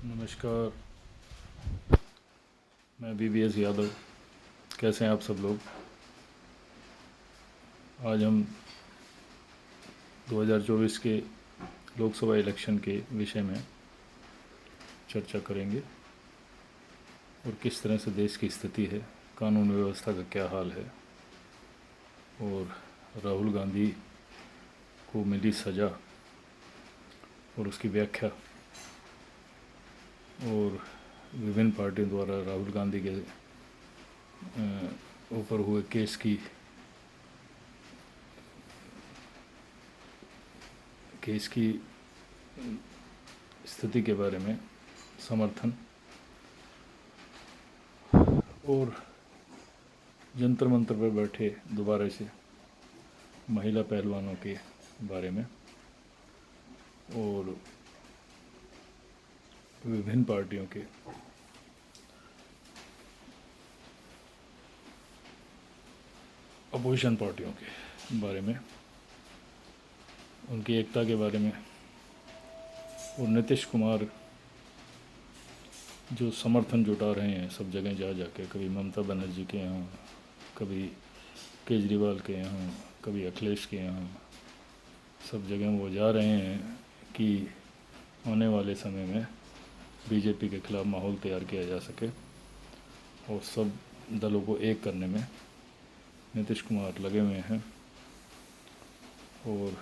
नमस्कार। मैं BBS यादव। कैसे हैं आप सब लोग? आज हम 2024 के लोकसभा इलेक्शन के विषय में चर्चा करेंगे और किस तरह से देश की स्थिति है, कानून व्यवस्था का क्या हाल है और राहुल गांधी को मिली सज़ा और उसकी व्याख्या और विभिन्न पार्टियों द्वारा राहुल गांधी के ऊपर हुए केस की स्थिति के बारे में समर्थन और जंतर मंतर पर बैठे दोबारा से महिला पहलवानों के बारे में और विभिन्न पार्टियों के अपोजिशन पार्टियों के बारे में, उनकी एकता के बारे में और नीतीश कुमार जो समर्थन जुटा रहे हैं सब जगह जा जाके, कभी ममता बनर्जी के यहाँ, कभी केजरीवाल के यहाँ, कभी अखिलेश के यहाँ, सब जगह वो जा रहे हैं कि आने वाले समय में बीजेपी के खिलाफ माहौल तैयार किया जा सके और सब दलों को एक करने में नीतीश कुमार लगे हुए हैं। और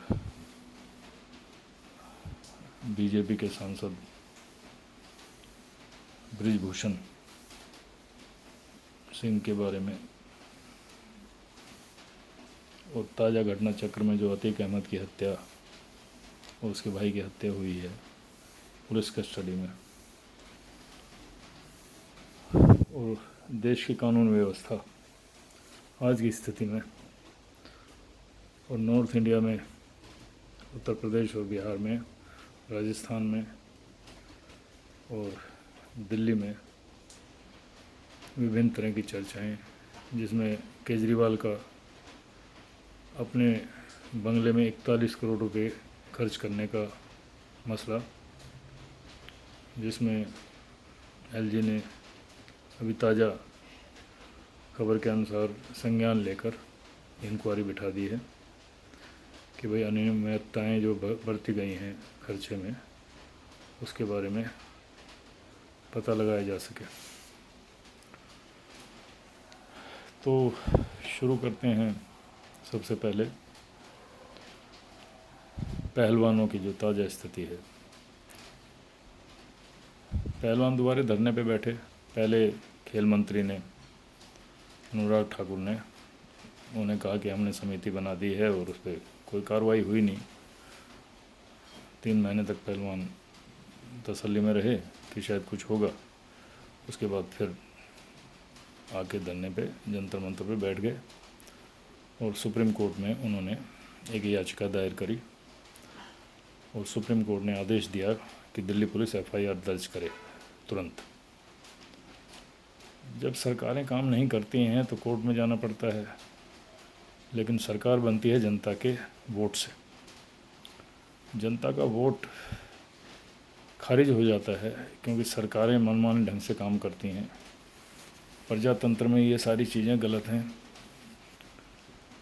बीजेपी के सांसद बृजभूषण सिंह के बारे में और ताज़ा घटना चक्र में जो अतीक अहमद की हत्या और उसके भाई की हत्या हुई है पुलिस कस्टडी में, और देश की कानून व्यवस्था आज की स्थिति में, और नॉर्थ इंडिया में उत्तर प्रदेश और बिहार में, राजस्थान में और दिल्ली में विभिन्न तरह की चर्चाएं, जिसमें केजरीवाल का अपने बंगले में 41 करोड़ रुपए खर्च करने का मसला, जिसमें LG ने अभी ताज़ा खबर के अनुसार संज्ञान लेकर इंक्वायरी बिठा दी है कि भाई अनियमितताएँ जो बरती गई हैं खर्चे में, उसके बारे में पता लगाया जा सके। तो शुरू करते हैं सबसे पहले पहलवानों की जो ताज़ा स्थिति है। पहलवान दोबारा धरने पे बैठे। पहले खेल मंत्री ने, अनुराग ठाकुर ने, उन्होंने कहा कि हमने समिति बना दी है और उस पर कोई कार्रवाई हुई नहीं। 3 महीने तक पहलवान तसल्ली में रहे कि शायद कुछ होगा। उसके बाद फिर आके धरने पे जंतर मंतर पे बैठ गए और सुप्रीम कोर्ट में उन्होंने एक याचिका दायर करी और सुप्रीम कोर्ट ने आदेश दिया कि दिल्ली पुलिस FIR दर्ज करे तुरंत। जब सरकारें काम नहीं करती हैं तो कोर्ट में जाना पड़ता है, लेकिन सरकार बनती है जनता के वोट से। जनता का वोट खारिज हो जाता है क्योंकि सरकारें मनमाने ढंग से काम करती हैं। प्रजातंत्र में ये सारी चीज़ें गलत हैं।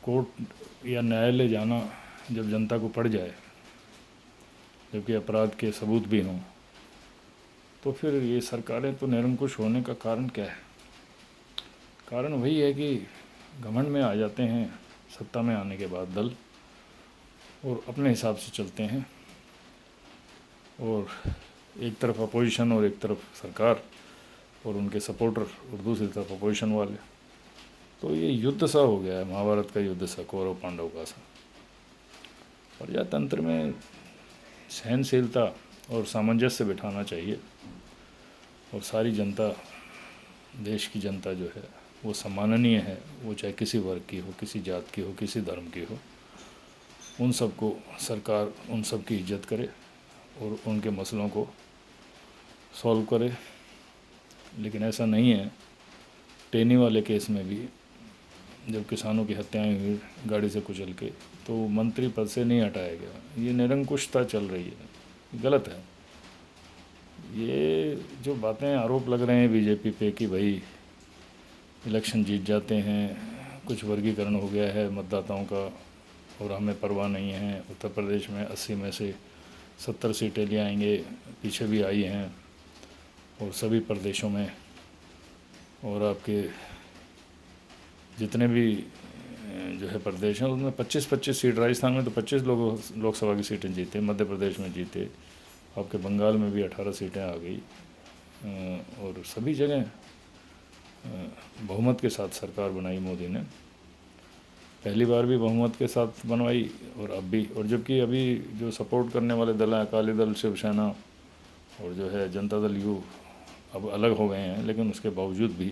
कोर्ट या न्यायालय जाना जब जनता को पड़ जाए, जबकि अपराध के सबूत भी हों, तो फिर ये सरकारें तो निरंकुश होने का कारण क्या है? कारण वही है कि घमंड में आ जाते हैं सत्ता में आने के बाद दल, और अपने हिसाब से चलते हैं, और एक तरफ अपोजिशन और एक तरफ सरकार और उनके सपोर्टर और दूसरी तरफ अपोजिशन वाले। तो ये युद्ध सा हो गया है, महाभारत का युद्ध सा, कौरव पांडव का सा। प्रजातंत्र में सहनशीलता और सामंजस्य बिठाना चाहिए, और सारी जनता, देश की जनता जो है वो सम्माननीय है, वो चाहे किसी वर्ग की हो, किसी जात की हो, किसी धर्म की हो। उन सबको सरकार उन सब की इज्जत करे और उनके मसलों को सॉल्व करे। लेकिन ऐसा नहीं है। टेनी वाले केस में भी जब किसानों की हत्याएं हुई गाड़ी से कुचल के, तो मंत्री पद से नहीं हटाया गया। ये निरंकुशता चल रही है, गलत है। ये जो बातें आरोप लग रहे हैं बीजेपी पे कि भाई इलेक्शन जीत जाते हैं, कुछ वर्गीकरण हो गया है मतदाताओं का और हमें परवाह नहीं है, उत्तर प्रदेश में 80 में से 70 सीटें ले आएंगे, पीछे भी आई हैं और सभी प्रदेशों में, और आपके जितने भी जो है प्रदेश हैं उसमें 25-25 सीट, राजस्थान में तो 25 लोकसभा की सीटें जीते, मध्य प्रदेश में जीते, आपके बंगाल में भी 18 सीटें आ गई और सभी जगह बहुमत के साथ सरकार बनाई मोदी ने। पहली बार भी बहुमत के साथ बनवाई और अब भी, और जबकि अभी जो सपोर्ट करने वाले दल हैं, अकाली दल, शिवसेना और जो है जनता दल यू अब अलग हो गए हैं, लेकिन उसके बावजूद भी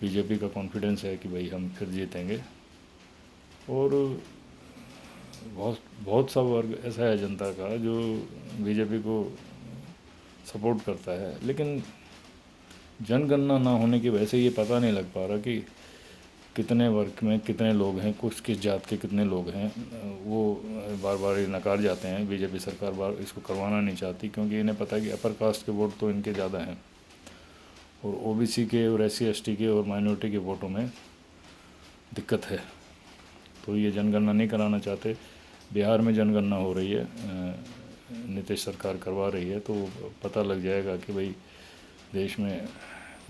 बीजेपी का कॉन्फिडेंस है कि भाई हम फिर जीतेंगे। और बहुत सा वर्ग ऐसा है जनता का जो बीजेपी को सपोर्ट करता है, लेकिन जनगणना ना होने की वजह से ये पता नहीं लग पा रहा कि कितने वर्ग में कितने लोग हैं, कुछ किस जात के कितने लोग हैं। वो बार बार ये नकार जाते हैं, बीजेपी सरकार बार इसको करवाना नहीं चाहती, क्योंकि इन्हें पता है कि अपर कास्ट के वोट तो इनके ज़्यादा हैं और ओबीसी के और SC ST के और माइनॉरिटी के वोटों में दिक्कत है, तो ये जनगणना नहीं कराना चाहते। बिहार में जनगणना हो रही है, नीतीश सरकार करवा रही है, तो पता लग जाएगा कि भाई देश में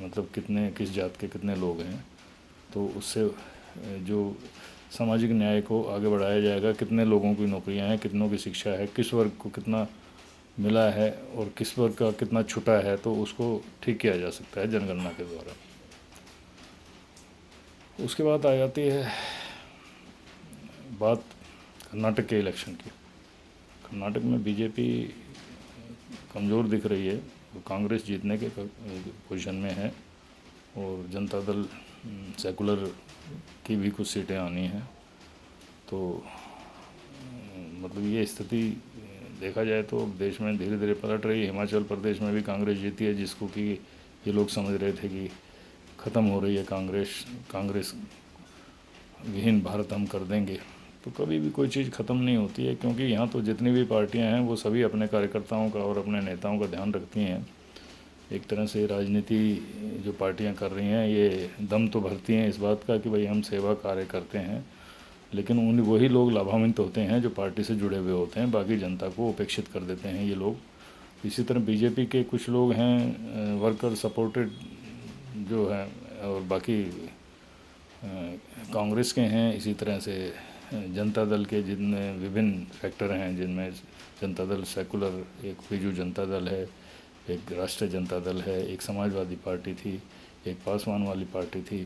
मतलब कितने किस जात के कितने लोग हैं, तो उससे जो सामाजिक न्याय को आगे बढ़ाया जाएगा, कितने लोगों की नौकरियां हैं, कितनों की शिक्षा है, किस वर्ग को कितना मिला है और किस वर्ग का कितना छुटा है, तो उसको ठीक किया जा सकता है जनगणना के द्वारा। उसके बाद आ जाती है बात कर्नाटक के इलेक्शन की। कर्नाटक में बीजेपी कमज़ोर दिख रही है, वो कांग्रेस जीतने के पोजीशन में है और जनता दल सेकुलर की भी कुछ सीटें आनी हैं, तो मतलब ये स्थिति देखा जाए तो देश में धीरे धीरे पलट रही है। हिमाचल प्रदेश में भी कांग्रेस जीती है, जिसको कि ये लोग समझ रहे थे कि ख़त्म हो रही है कांग्रेस विहीन भारत हम कर देंगे, तो कभी भी कोई चीज़ ख़त्म नहीं होती है, क्योंकि यहाँ तो जितनी भी पार्टियाँ हैं वो सभी अपने कार्यकर्ताओं का और अपने नेताओं का ध्यान रखती हैं। एक तरह से राजनीति जो पार्टियाँ कर रही हैं ये दम तो भरती हैं इस बात का कि भाई हम सेवा कार्य करते हैं, लेकिन उन वही लोग लाभान्वित होते हैं जो पार्टी से जुड़े हुए होते हैं, बाकी जनता को उपेक्षित कर देते हैं ये लोग। इसी तरह बीजेपी के कुछ लोग हैं वर्कर सपोर्टेड जो हैं, और बाकी कांग्रेस के हैं, इसी तरह से जनता दल के जिनमें विभिन्न फैक्टर हैं, जिनमें जनता दल सेकुलर, एक बीजू जनता दल है, एक राष्ट्रीय जनता दल है, एक समाजवादी पार्टी थी, एक पासवान वाली पार्टी थी,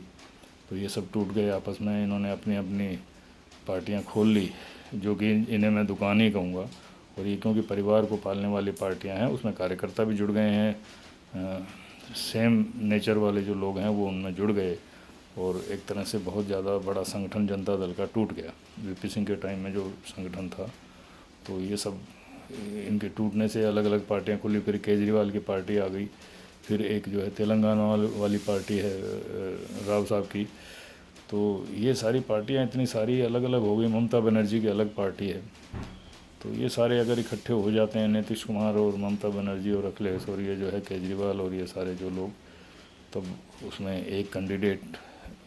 तो ये सब टूट गए आपस में, इन्होंने अपनी अपनी पार्टियां खोल ली, जो कि इन्हें मैं दुकान ही कहूँगा। और ये क्योंकि परिवार को पालने वाली पार्टियां हैं, उसमें कार्यकर्ता भी जुड़ गए हैं, सेम नेचर वाले जो लोग हैं वो उनमें जुड़ गए, और एक तरह से बहुत ज़्यादा बड़ा संगठन जनता दल का टूट गया। VP सिंह के टाइम में जो संगठन था, तो ये सब इनके टूटने से अलग अलग पार्टियां खुली, फिर केजरीवाल की पार्टी आ गई, फिर एक जो है तेलंगाना वाली पार्टी है राव साहब की, तो ये सारी पार्टियां इतनी सारी अलग अलग हो गई। ममता बनर्जी की अलग पार्टी है, तो ये सारे अगर इकट्ठे हो जाते हैं, नीतीश कुमार और ममता बनर्जी और अखिलेश और ये जो है केजरीवाल और ये सारे जो लोग, तब उसमें एक कैंडिडेट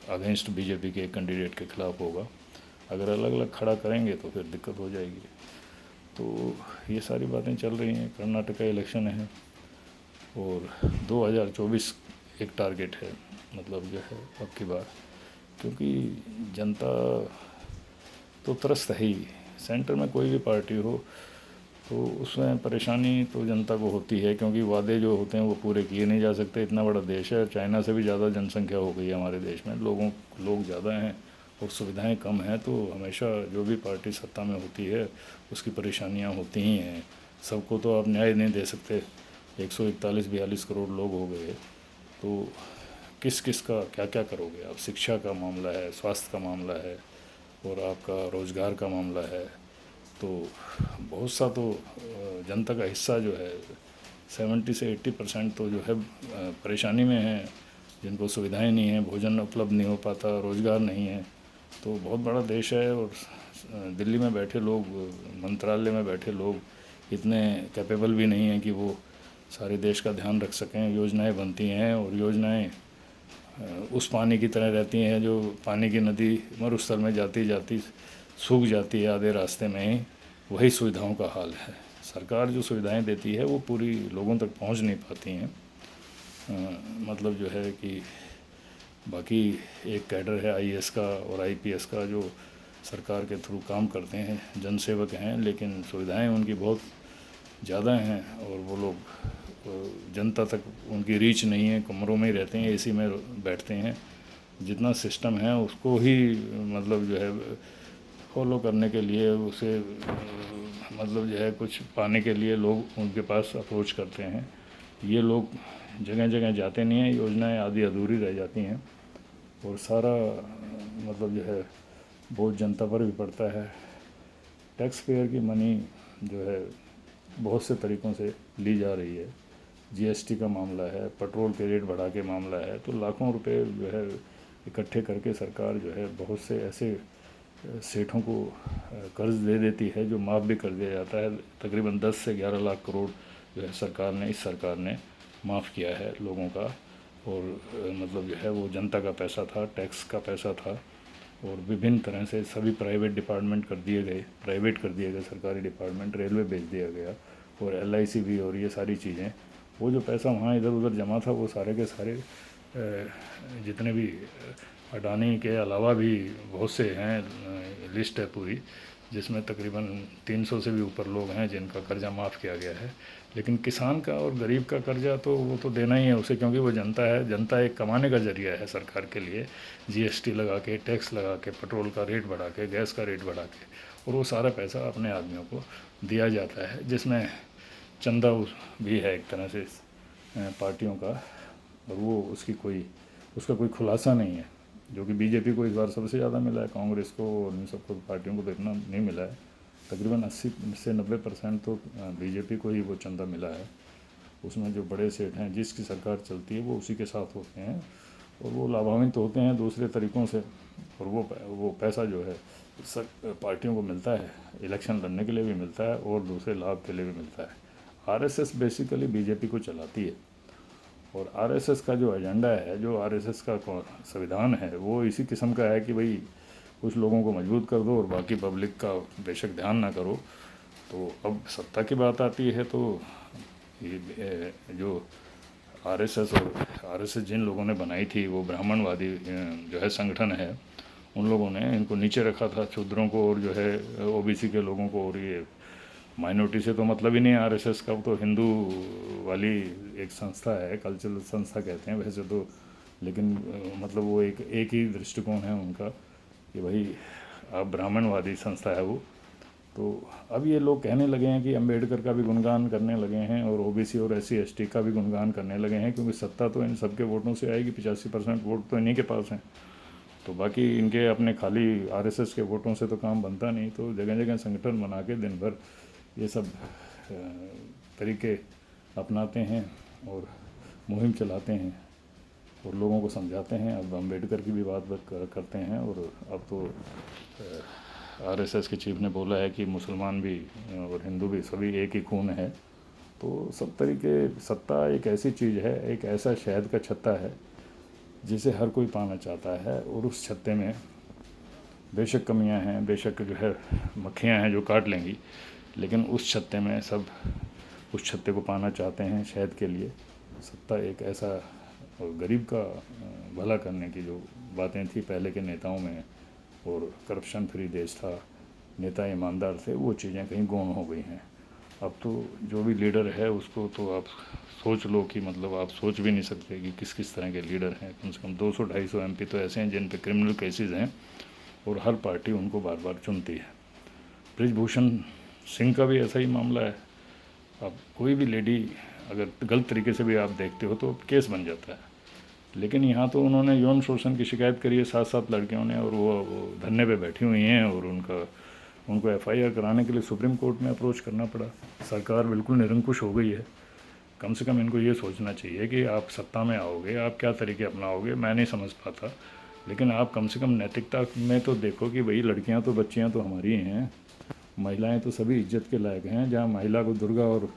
अगेंस्ट बीजेपी के एक कैंडिडेट के खिलाफ होगा। अगर अलग अलग खड़ा करेंगे तो फिर दिक्कत हो जाएगी। तो ये सारी बातें चल रही हैं। कर्नाटक का इलेक्शन है और 2024 एक टारगेट है, मतलब जो है अब की बार, क्योंकि जनता तो त्रस्त है ही, सेंटर में कोई भी पार्टी हो तो उसमें परेशानी तो जनता को होती है, क्योंकि वादे जो होते हैं वो पूरे किए नहीं जा सकते। इतना बड़ा देश है, चाइना से भी ज़्यादा जनसंख्या हो गई है हमारे देश में, लोग ज़्यादा हैं और सुविधाएं कम हैं, तो हमेशा जो भी पार्टी सत्ता में होती है उसकी परेशानियां होती ही हैं। सबको तो आप न्याय नहीं दे सकते, 141-42 करोड़ लोग हो गए, तो किस किस का क्या क्या करोगे आप। शिक्षा का मामला है, स्वास्थ्य का मामला है और आपका रोज़गार का मामला है, तो बहुत सा तो जनता का हिस्सा जो है 70 से 80% तो जो है परेशानी में है, जिनको सुविधाएं नहीं हैं, भोजन उपलब्ध नहीं हो पाता, रोज़गार नहीं है। तो बहुत बड़ा देश है और दिल्ली में बैठे लोग, मंत्रालय में बैठे लोग इतने कैपेबल भी नहीं हैं कि वो सारे देश का ध्यान रख सकें। योजनाएं बनती हैं और योजनाएं उस पानी की तरह रहती हैं जो पानी की नदी मरुस्थल में जाती जाती सूख जाती है आधे रास्ते में ही। वही सुविधाओं का हाल है। सरकार जो सुविधाएं देती है वो पूरी लोगों तक पहुंच नहीं पाती हैं। मतलब जो है कि बाकी एक कैडर है आईएएस का और आईपीएस का जो सरकार के थ्रू काम करते हैं, जनसेवक हैं, लेकिन सुविधाएं उनकी बहुत ज़्यादा हैं और वो लोग जनता तक उनकी रीच नहीं है। कमरों में ही रहते हैं, एसी में बैठते हैं। जितना सिस्टम है उसको ही मतलब जो है फॉलो करने के लिए उसे मतलब जो है कुछ पाने के लिए लोग उनके पास अप्रोच करते हैं। ये लोग जगह जगह जाते नहीं हैं, योजनाएं आधी अधूरी रह जाती हैं और सारा मतलब जो है बहुत जनता पर भी पड़ता है। टैक्स पेयर की मनी जो है बहुत से तरीक़ों से ली जा रही है। जीएसटी का मामला है, पेट्रोल के रेट बढ़ा के मामला है, तो लाखों रुपए जो है इकट्ठे करके सरकार जो है बहुत से ऐसे सेठों को कर्ज दे देती है जो माफ़ भी कर दिया जाता है। तकरीबन 10 से 11 लाख करोड़ जो है इस सरकार ने माफ़ किया है लोगों का। और मतलब जो है वो जनता का पैसा था, टैक्स का पैसा था और विभिन्न तरह से सभी प्राइवेट डिपार्टमेंट प्राइवेट कर दिए गए सरकारी डिपार्टमेंट, रेलवे भेज दिया गया और एलआईसी भी और ये सारी चीज़ें। वो जो पैसा वहाँ इधर उधर जमा था वो सारे के सारे जितने भी अडानी के अलावा भी बहुत से हैं, लिस्ट है पूरी, जिसमें तकरीबन 300 से भी ऊपर लोग हैं जिनका कर्जा माफ़ किया गया है। लेकिन किसान का और गरीब का कर्जा तो वो तो देना ही है उसे, क्योंकि वो जनता है। जनता एक कमाने का जरिया है सरकार के लिए। जीएसटी लगा के, टैक्स लगा के, पेट्रोल का रेट बढ़ा के, गैस का रेट बढ़ा के, और वो सारा पैसा अपने आदमियों को दिया जाता है, जिसमें चंदा भी है एक तरह से पार्टियों का। और वो उसका कोई खुलासा नहीं है, जो कि बीजेपी को इस बार सबसे ज़्यादा मिला है। कांग्रेस को और इन सबको पार्टियों को तो इतना नहीं मिला है। तकरीबन 80 से 90% तो बीजेपी को ही वो चंदा मिला है। उसमें जो बड़े सेठ हैं, जिसकी सरकार चलती है वो उसी के साथ होते हैं और वो लाभान्वित होते हैं दूसरे तरीक़ों से। और वो पैसा जो है पार्टियों को मिलता है, इलेक्शन लड़ने के लिए भी मिलता है और दूसरे लाभ के लिए भी मिलता है। आरएसएस बेसिकली बीजेपी को चलाती है और आरएसएस का जो एजेंडा है, जो आरएसएस का संविधान है, वो इसी किस्म का है कि भाई कुछ लोगों को मजबूत कर दो और बाकी पब्लिक का बेशक ध्यान ना करो। तो अब सत्ता की बात आती है तो ये जो आरएसएस जिन लोगों ने बनाई थी वो ब्राह्मणवादी जो है संगठन है, उन लोगों ने इनको नीचे रखा था, शूद्रों को और जो है ओबीसी के लोगों को। और ये माइनॉरिटी से तो मतलब ही नहीं है आरएसएस का, तो हिंदू वाली एक संस्था है, कल्चरल संस्था कहते हैं वैसे तो, लेकिन मतलब वो एक ही दृष्टिकोण है उनका कि भाई आप ब्राह्मणवादी संस्था है वो। तो अब ये लोग कहने लगे हैं कि अंबेडकर का भी गुणगान करने लगे हैं और ओबीसी और एससी एसटी का भी गुणगान करने लगे हैं, क्योंकि सत्ता तो इन सबके वोटों से आएगी। 85% वोट तो इन्हीं के पास हैं, तो बाकी इनके अपने खाली आरएसएस के वोटों से तो काम बनता नहीं। तो जगह जगह संगठन बना के दिन भर ये सब तरीके अपनाते हैं और मुहिम चलाते हैं और लोगों को समझाते हैं। अब अंबेडकर की भी बात करते हैं और अब तो आरएसएस के चीफ ने बोला है कि मुसलमान भी और हिंदू भी सभी एक ही खून है। तो सब तरीके सत्ता एक ऐसी चीज़ है, एक ऐसा शहद का छत्ता है जिसे हर कोई पाना चाहता है। और उस छत्ते में बेशक कमियां हैं, बेशक जो है मक्खियां हैं जो काट लेंगी, लेकिन उस छत्ते में सब उस छत्ते को पाना चाहते हैं शहद के लिए। सत्ता एक ऐसा, और गरीब का भला करने की जो बातें थी पहले के नेताओं में, और करप्शन फ्री देश था, नेता ईमानदार थे, वो चीज़ें कहीं गौण हो गई हैं। अब तो जो भी लीडर है उसको तो आप सोच लो कि मतलब आप सोच भी नहीं सकते कि किस किस तरह के लीडर हैं। कम से कम 200-250 एमपी तो ऐसे हैं जिन पे क्रिमिनल केसेस हैं और हर पार्टी उनको बार बार चुनती है। बृजभूषण सिंह का भी ऐसा ही मामला है। अब कोई भी लेडी अगर गलत तरीके से भी आप देखते हो तो केस बन जाता है, लेकिन यहाँ तो उन्होंने यौन शोषण की शिकायत करी है 7 लड़कियों ने, और वो धरने पे बैठी हुई हैं और उनको एफआईआर कराने के लिए सुप्रीम कोर्ट में अप्रोच करना पड़ा। सरकार बिल्कुल निरंकुश हो गई है। कम से कम इनको ये सोचना चाहिए कि आप सत्ता में आओगे, आप क्या तरीके अपनाओगे मैं नहीं समझ पाता, लेकिन आप कम से कम नैतिकता में तो देखो कि भाई लड़कियाँ तो बच्चियाँ तो हमारी हैं, महिलाएं तो सभी इज्जत के लायक हैं। जहाँ महिला को दुर्गा और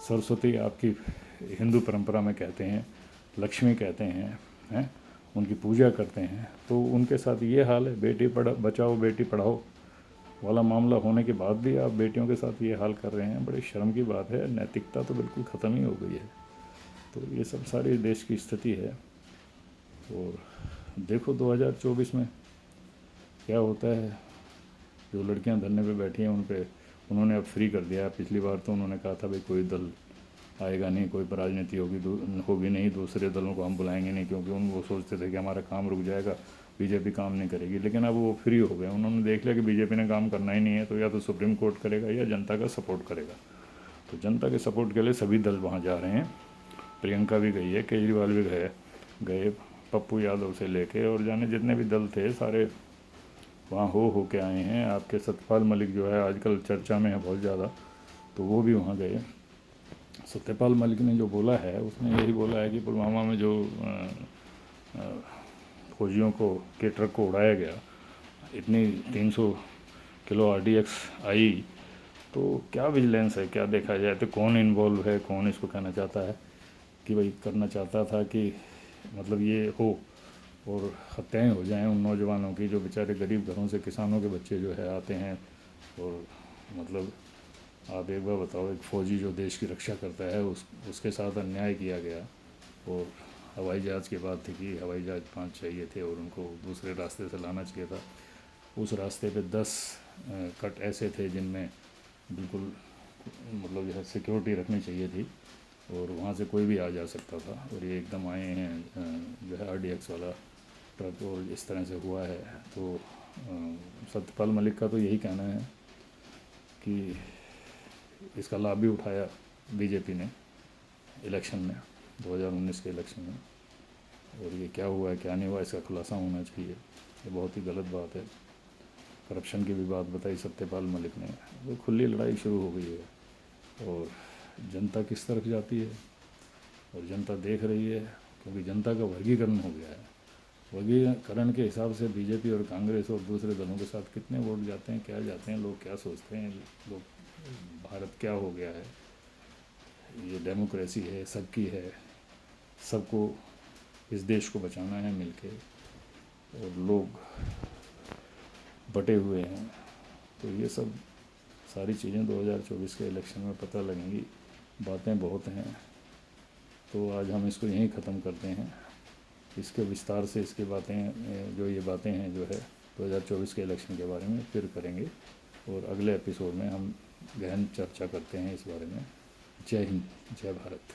सरस्वती आपकी हिंदू परंपरा में कहते हैं, लक्ष्मी कहते हैं, उनकी पूजा करते हैं, तो उनके साथ ये हाल है, बेटी बचाओ बेटी पढ़ाओ वाला मामला होने के बाद भी आप बेटियों के साथ ये हाल कर रहे हैं। बड़ी शर्म की बात है, नैतिकता तो बिल्कुल ख़त्म ही हो गई है। तो ये सब सारी देश की स्थिति है। और देखो 2024 में क्या होता है। जो लड़कियां धरने पे बैठी हैं उन्होंने अब फ्री कर दिया है। पिछली बार तो उन्होंने कहा था भाई कोई दल आएगा नहीं, कोई राजनीति होगी नहीं, दूसरे दलों को हम बुलाएंगे नहीं, क्योंकि वो सोचते थे कि हमारा काम रुक जाएगा, बीजेपी काम नहीं करेगी। लेकिन अब वो फ्री हो गए, उन्होंने देख लिया कि बीजेपी ने काम करना ही नहीं है, तो या तो सुप्रीम कोर्ट करेगा या जनता का सपोर्ट करेगा। तो जनता के सपोर्ट के लिए सभी दल वहाँ जा रहे हैं। प्रियंका भी गई है, केजरीवाल भी गए, पप्पू यादव से लेके और जाने जितने भी दल थे सारे वहाँ हो के आए हैं। आपके सत्यपाल मलिक जो है आजकल चर्चा में है बहुत ज़्यादा, तो वो भी वहाँ गए। सत्यपाल मलिक ने जो बोला है उसने यही बोला है कि पुलवामा में जो फौजियों के ट्रक को उड़ाया गया, इतनी 300 किलो RDX आई, तो क्या विजिलेंस है, क्या देखा जाए, तो कौन इन्वॉल्व है, कौन इसको कहना चाहता है कि भाई करना चाहता था कि मतलब ये हो और हत्याएं हो जाएं उन नौजवानों की जो बेचारे गरीब घरों से, किसानों के बच्चे जो है आते हैं। और मतलब आप एक बार बताओ, एक फ़ौजी जो देश की रक्षा करता है उसके साथ अन्याय किया गया। और हवाई जहाज़ की बात थी कि हवाई जहाज़ 5 चाहिए थे और उनको दूसरे रास्ते से लाना चाहिए था। उस रास्ते पे 10 कट ऐसे थे जिनमें बिल्कुल मतलब जो है सिक्योरिटी रखनी चाहिए थी और वहाँ से कोई भी आ जा सकता था। और ये एकदम आए हैं जो है RDX वाला ट्रक और इस तरह से हुआ है। तो सत्यपाल मलिक का तो यही कहना है कि इसका लाभ भी उठाया बीजेपी ने इलेक्शन में, 2019 के इलेक्शन में। और ये क्या हुआ है क्या नहीं हुआ इसका खुलासा होना चाहिए। ये बहुत ही गलत बात है। करप्शन की भी बात बताई सत्यपाल मलिक ने, वो खुली लड़ाई शुरू हो गई है। और जनता किस तरफ जाती है और जनता देख रही है, क्योंकि जनता का वर्गीकरण हो गया है। वर्गीकरण के हिसाब से बीजेपी और कांग्रेस और दूसरे दलों के साथ कितने वोट जाते हैं, क्या जाते हैं, लोग क्या सोचते हैं, लोग भारत क्या हो गया है, ये डेमोक्रेसी है, सबकी है, सबको इस देश को बचाना है मिलके, और लोग बटे हुए हैं। तो ये सब सारी चीज़ें 2024 के इलेक्शन में पता लगेंगी। बातें बहुत हैं, तो आज हम इसको यहीं ख़त्म करते हैं। इसके विस्तार से इसकी बातें जो ये बातें हैं जो है 2024 के इलेक्शन के बारे में फिर करेंगे, और अगले एपिसोड में हम गहन चर्चा करते हैं इस बारे में। जय हिंद, जय भारत।